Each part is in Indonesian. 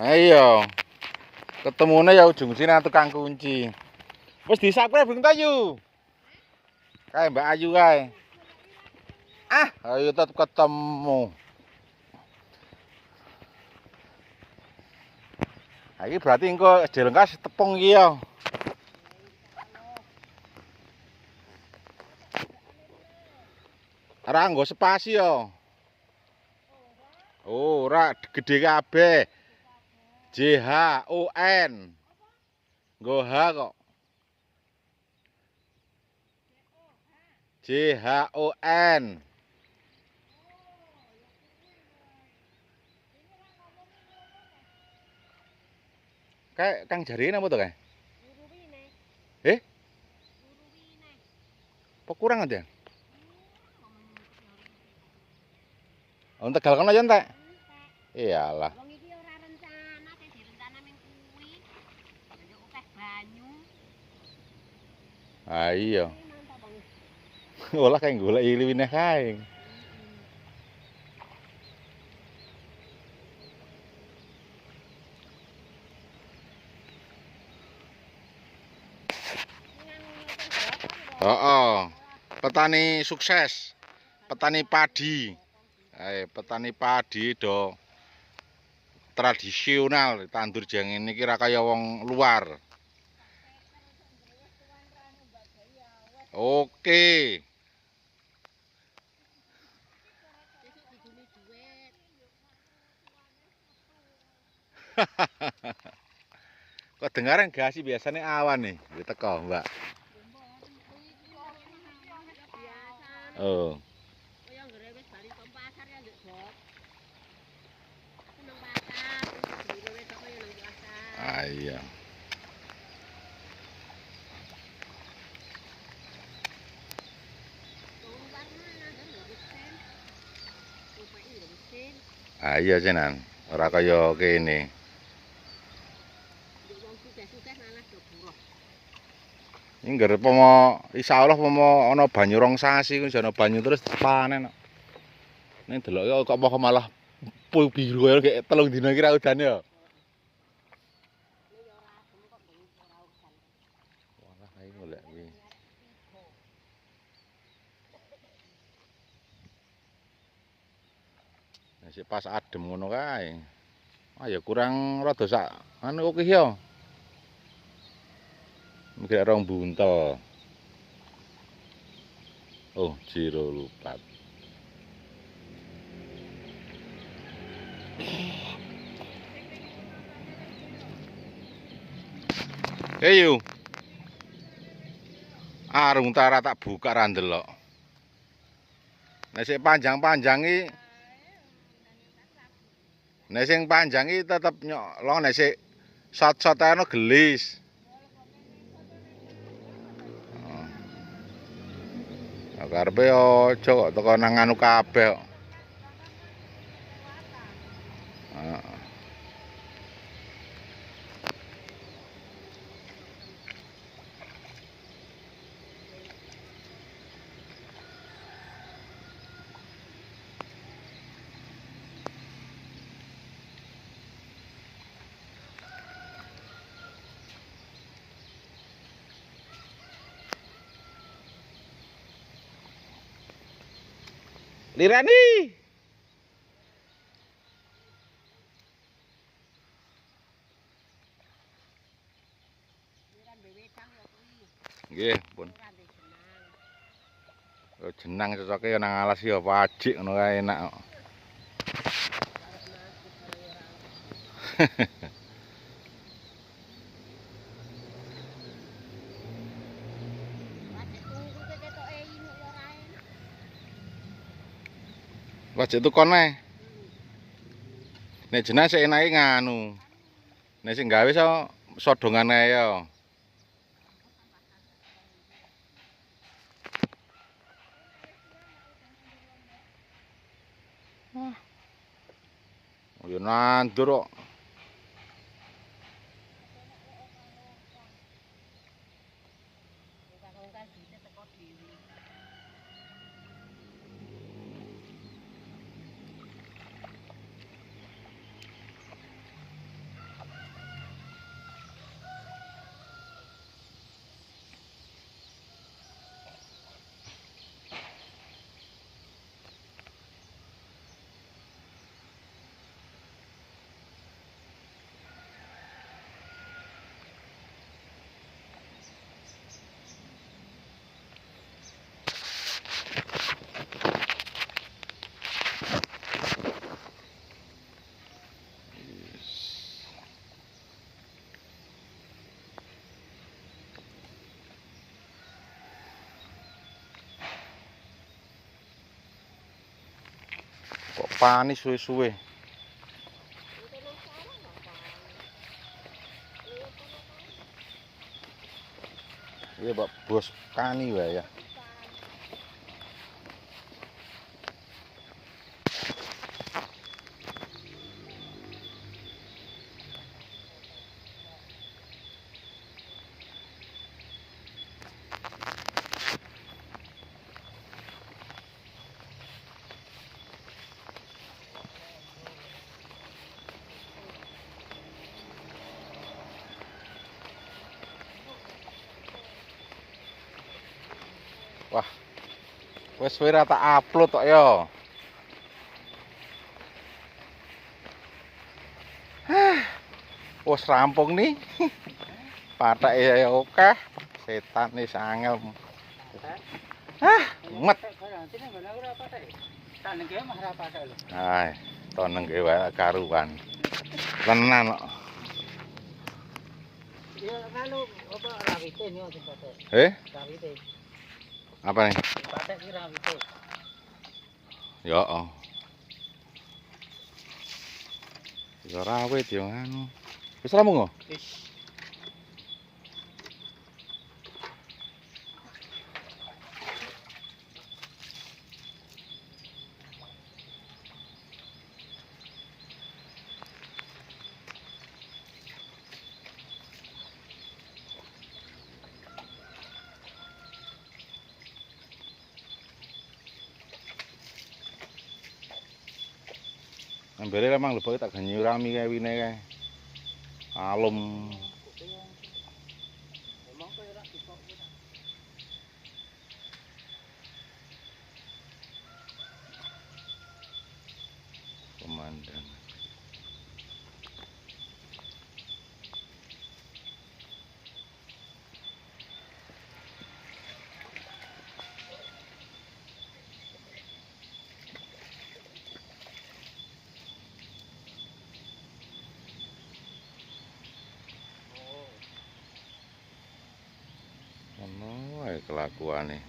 Iya. Ketemune ya ujung sini tukang kunci. Wis di-subscribe Bung Tayu. Kae Mbak Ayu kae. Ayo tetep ketemu. Iki berarti engko jelengkas tepung iki ya. Ora nggo spasi ya. Oh, ora gede kabeh. JHON. Nggo H kok. JHON. Kayak Kang Jarine apa tuh kae? Eh? Apa kurang ada? Oh, Tegal kono ya entek? Iyalah. Wong iki ora rencana, sing direncana ming kuwi. Yo akeh banyu. Ah iya. Olah kayak golek liwine kae. Petani sukses. Petani padi. Petani padi do tradisional tandur jang ini kira kaya wong luar. Oke. Kok dengaran gak sih biasanya awan nih di teko, Mbak. Oh. Kaya nggere wis bali ke pasar ya nduk, Bob. Aku nang pasar, dulur wedok kaya nang pasar. Ah iya. Ah iya tenan, ora kaya kene. Wong sukses-sukses malah do buruh. Ini ngger pomo insyaallah pomo ana banyu rong sasi ku ana banyu terus panen kok. Ning deloke kok malah biru kaya 3 dina iki ra udan ya. Walah ae golek kuwi. Nek pas adem ngono kae. Ah ya kurang rada sak anu kok ya. Mungkin rong buntel. Oh, jiro lupat. Ayo. Arung tara tak buka ra ndelok. Nek sing panjang-panjang iki nek sing panjang iki tetep nyolong nek sing shot-shot ana gelis. Nah, karepe aja kok teko nang anu kabeh kok. Lirani. Nggih, pun. Jenang cocoke nang alas ya wajik ngono kae enak kok. Wajik tukon ae. Nek jenang sik enake nganu. Nek sing gawe sodongan ae ya. Oh ya nandur kok. pani suwe-suwe. Iya, Pak Bos kani wae ya. Wah, wis suwe ra tak upload tok ya. Wis rampung nih. Pathake ya oke. Setan wis angel. Met. Hai, toneng ge wae karuan. Tenan kok. Ya kalau apa rawite nih sing patek. Rawite. Apa nih? Patek ki rawite. Ya, oh. Ya rawit ya anu. Wis rampung kok? Wis. Ambere emang lho tak nyurami kae wine kae. Alum. Emang kok ora dipok. Pemandangan. Ono wae kelakuane.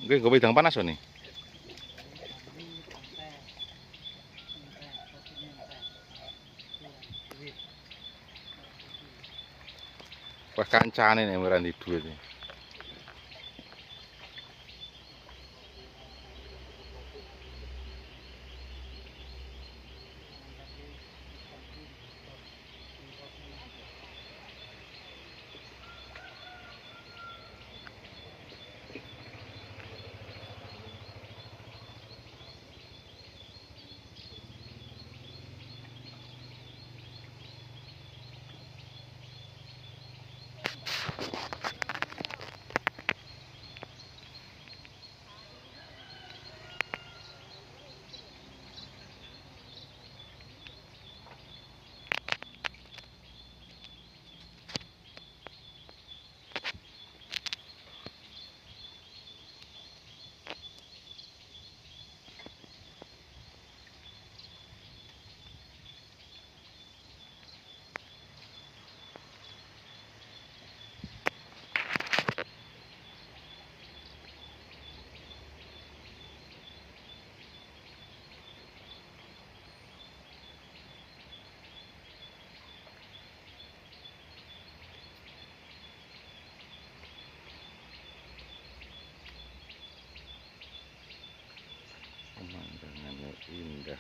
Nggih, nggo wedang panas nih. Wah kancane nek ora ndi dhuwit. Pemandangannya indah.